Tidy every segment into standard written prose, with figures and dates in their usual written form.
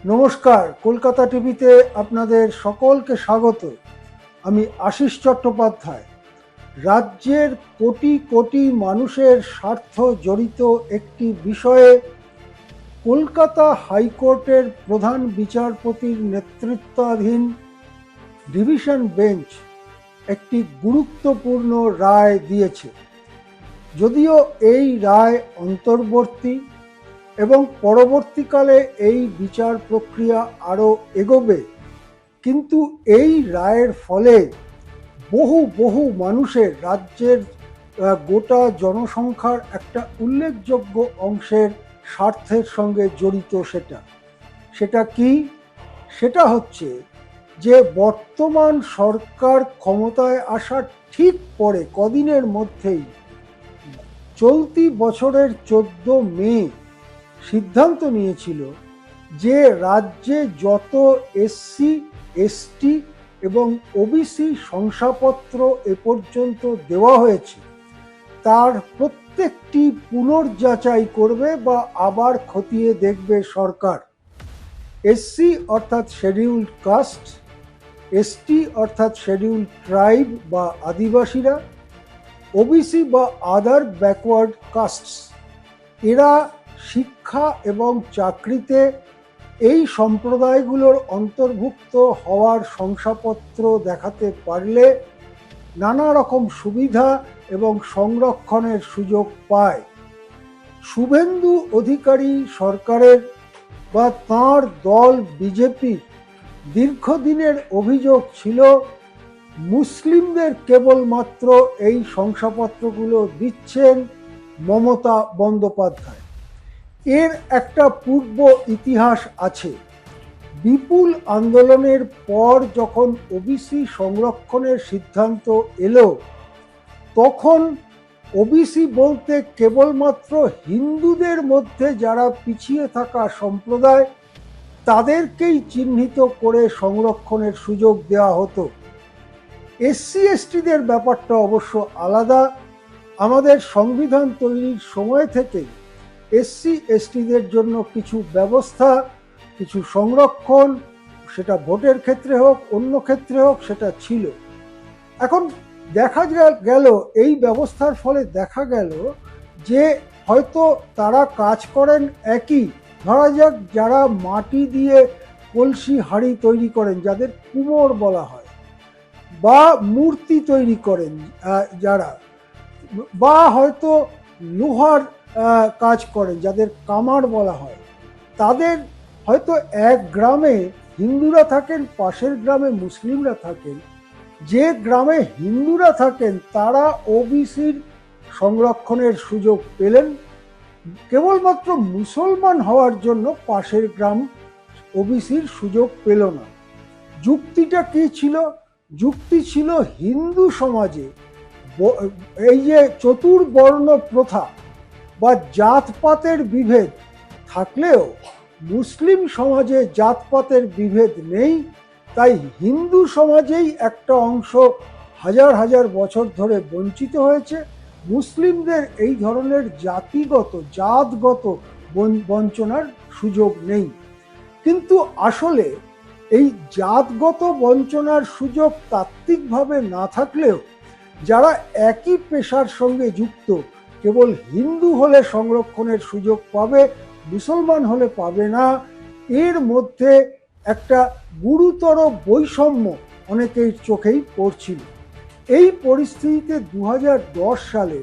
নমস্কার, কলকাতা টিভিতে আপনাদের সকলকে স্বাগত। আমি আশিস চট্টোপাধ্যায়। রাজ্যের কোটি কোটি মানুষের স্বার্থ জড়িত একটি বিষয়ে কলকাতা হাইকোর্টের প্রধান বিচারপতির নেতৃত্বাধীন ডিভিশন বেঞ্চ একটি গুরুত্বপূর্ণ রায় দিয়েছে। যদিও এই রায় অন্তর্বর্তী এবং পরবর্তীকালে এই বিচার প্রক্রিয়া আরও এগোবে, কিন্তু এই রায়ের ফলে বহু বহু মানুষের, রাজ্যের গোটা জনসংখ্যার একটা উল্লেখযোগ্য অংশের স্বার্থের সঙ্গে জড়িত। সেটা কি? সেটা হচ্ছে যে বর্তমান সরকার ক্ষমতায় আসার ঠিক পরে কদিনের মধ্যেই চলতি বছরের 14 মে সিদ্ধান্ত নিয়েছিল যে রাজ্যে যত এসসি, এসটি এবং ওবিসি শংসাপত্র এ পর্যন্ত দেওয়া হয়েছে তার প্রত্যেকটি পুনর্যাচাই করবে বা আবার খতিয়ে দেখবে সরকার। এসসি অর্থাৎ শিডিউল্ড কাস্ট, এসটি অর্থাৎ শিডিউল্ড ট্রাইব বা আদিবাসীরা, ওবিসি বা আদার ব্যাকওয়ার্ড কাস্টস, এরা শিক্ষা এবং চাকরিতে এই সম্প্রদায়গুলোর অন্তর্ভুক্ত হওয়ার শংসাপত্র দেখাতে পারলে নানা রকম সুবিধা এবং সংরক্ষণের সুযোগ পায়। শুভেন্দু অধিকারী সরকারের বা তাঁর দল বিজেপির দীর্ঘদিনের অভিযোগ ছিল মুসলিমদের কেবলমাত্র এই শংসাপত্রগুলো দিচ্ছেন মমতা বন্দ্যোপাধ্যায়। এর একটা পূর্ব ইতিহাস আছে। বিপুল আন্দোলনের পর যখন ওবিসি সংরক্ষণের সিদ্ধান্ত এলো, তখন ওবিসি বলতে কেবলমাত্র হিন্দুদের মধ্যে যারা পিছিয়ে থাকা সম্প্রদায় তাদেরকেই চিহ্নিত করে সংরক্ষণের সুযোগ দেওয়া হতো। এসসি এসটিদের ব্যাপারটা অবশ্য আলাদা। আমাদের সংবিধান তৈরির সময় থেকে এসসি এসটিদের জন্য কিছু ব্যবস্থা, কিছু সংরক্ষণ, সেটা ভোটের ক্ষেত্রে হোক অন্য ক্ষেত্রে হোক, সেটা ছিল। এখন দেখা গেল এই ব্যবস্থার ফলে দেখা গেল যে হয়তো তারা কাজ করেন একই, ধরা যাক যারা মাটি দিয়ে কলসি হাঁড়ি তৈরি করেন, যাদের কুমোর বলা হয়, বা মূর্তি তৈরি করেন যারা, বা হয়তো লোহার কাজ করেন যাদের কামার বলা হয়, তাদের হয়তো এক গ্রামে হিন্দুরা থাকেন, পাশের গ্রামে মুসলিমরা থাকেন। যে গ্রামে হিন্দুরা থাকেন তারা ওবিসির সংরক্ষণের সুযোগ পেলেন, কেবলমাত্র মুসলমান হওয়ার জন্য পাশের গ্রাম ওবিসির সুযোগ পেল না। যুক্তিটা কি ছিল? যুক্তি ছিল হিন্দু সমাজে এই যে চতুর্বর্ণ প্রথা বা জাতপাতের বিভেদ থাকলেও মুসলিম সমাজে জাতপাতের বিভেদ নেই, তাই হিন্দু সমাজেই একটা অংশ হাজার হাজার বছর ধরে বঞ্চিত হয়েছে। মুসলিমদের এই ধরনের জাতিগত, জাতগত বঞ্চনার সুযোগ নেই। কিন্তু আসলে এই জাতগত বঞ্চনার সুযোগ তাত্ত্বিকভাবে না থাকলেও যারা একই পেশার সঙ্গে যুক্ত, কেবল হিন্দু হলে সংরক্ষণের সুযোগ পাবে, মুসলমান হলে পাবে না, এর মধ্যে একটা গুরুতর বৈষম্য অনেকের চোখেই পড়ছিল। এই পরিস্থিতিতে 2010 সালে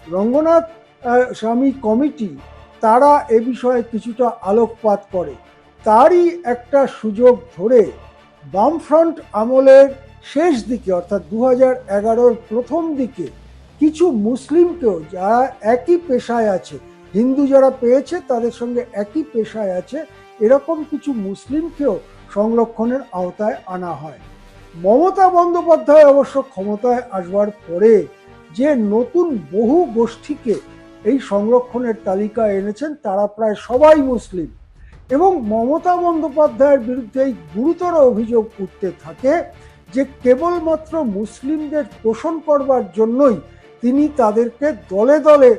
রঙ্গনাথ স্বামী কমিটি তারা এ বিষয়ে কিছুটা আলোকপাত করে। তারই একটা সুযোগ ধরে বামফ্রন্ট আমলের শেষ দিকে, অর্থাৎ 2011-র প্রথম দিকে, কিছু মুসলিমকেও যারা একই পেশায় আছে, হিন্দু যারা পেয়েছে তাদের সঙ্গে একই পেশায় আছে, এরকম কিছু মুসলিমকেও সংরক্ষণের আওতায় আনা হয়। মমতা বন্দ্যোপাধ্যায় অবশ্য ক্ষমতায় আসবার পরে যে নতুন বহু গোষ্ঠীকে এই সংরক্ষণের তালিকায় এনেছেন তারা প্রায় সবাই মুসলিম, এবং মমতা বন্দ্যোপাধ্যায়ের বিরুদ্ধে এই গুরুতর অভিযোগ উঠতে থাকে যে কেবলমাত্র মুসলিমদের তোষণ করবার জন্যই তিনি তাদেরকে দলে দলে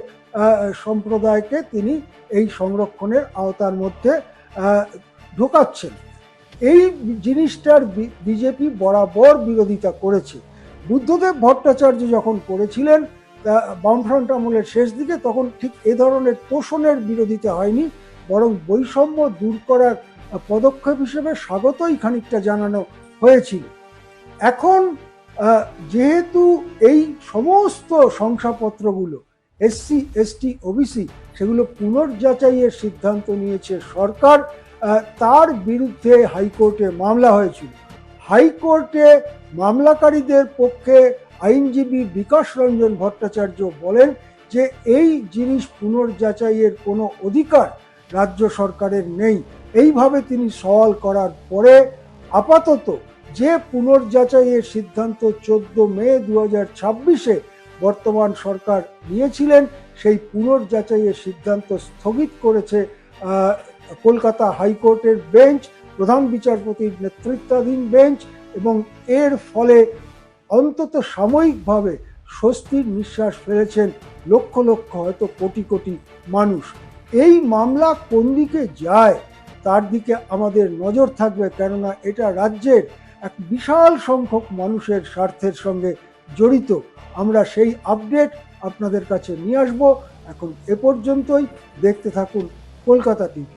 সম্প্রদায়কে তিনি এই সংরক্ষণের আওতার মধ্যে ঢোকাচ্ছেন। এই জিনিসটার বিজেপি বরাবর বিরোধিতা করেছে। বুদ্ধদেব ভট্টাচার্য যখন করেছিলেন বামফ্রন্ট আমলের শেষ দিকে, তখন ঠিক এ ধরনের তোষণের বিরোধিতা হয়নি, বরং বৈষম্য দূর করার পদক্ষেপ হিসেবে স্বাগতই খানিকটা জানানো হয়েছিল। এখন যেহেতু এই সমস্ত শংসাপত্রগুলো এসসি এসটি ওবিসি সেগুলো পুনর্যাচাইয়ের সিদ্ধান্ত নিয়েছে সরকার, তার বিরুদ্ধে হাইকোর্টে মামলা হয়েছিল। হাইকোর্টে মামলাকারীদের পক্ষে আইনজীবী বিকাশ রঞ্জন ভট্টাচার্য বলেন যে এই জিনিস পুনর্যাচাইয়ের কোনো অধিকার রাজ্য সরকারের নেই। এইভাবে তিনি সওয়াল করার পরে আপাতত যে পুনর্যাচাইয়ের সিদ্ধান্ত 14 মে 2026-এ বর্তমান সরকার নিয়েছিলেন, সেই পুনর্যাচাইয়ের সিদ্ধান্ত স্থগিত করেছে কলকাতা হাইকোর্টের বেঞ্চ, প্রধান বিচারপতির নেতৃত্বাধীন বেঞ্চ, এবং এর ফলে অন্তত সাময়িকভাবে স্বস্তির নিঃশ্বাস ফেলেছেন লক্ষ লক্ষ, হয়তো কোটি কোটি মানুষ। এই মামলা কোন দিকে যায় তার দিকে আমাদের নজর থাকবে, কেননা এটা রাজ্যের এক বিশাল সংখ্যক মানুষের স্বার্থের সঙ্গে জড়িত। আমরা সেই আপডেট আপনাদের কাছে নিয়ে আসব। এখন এ পর্যন্তই। দেখতে থাকুন কলকাতা টিভি।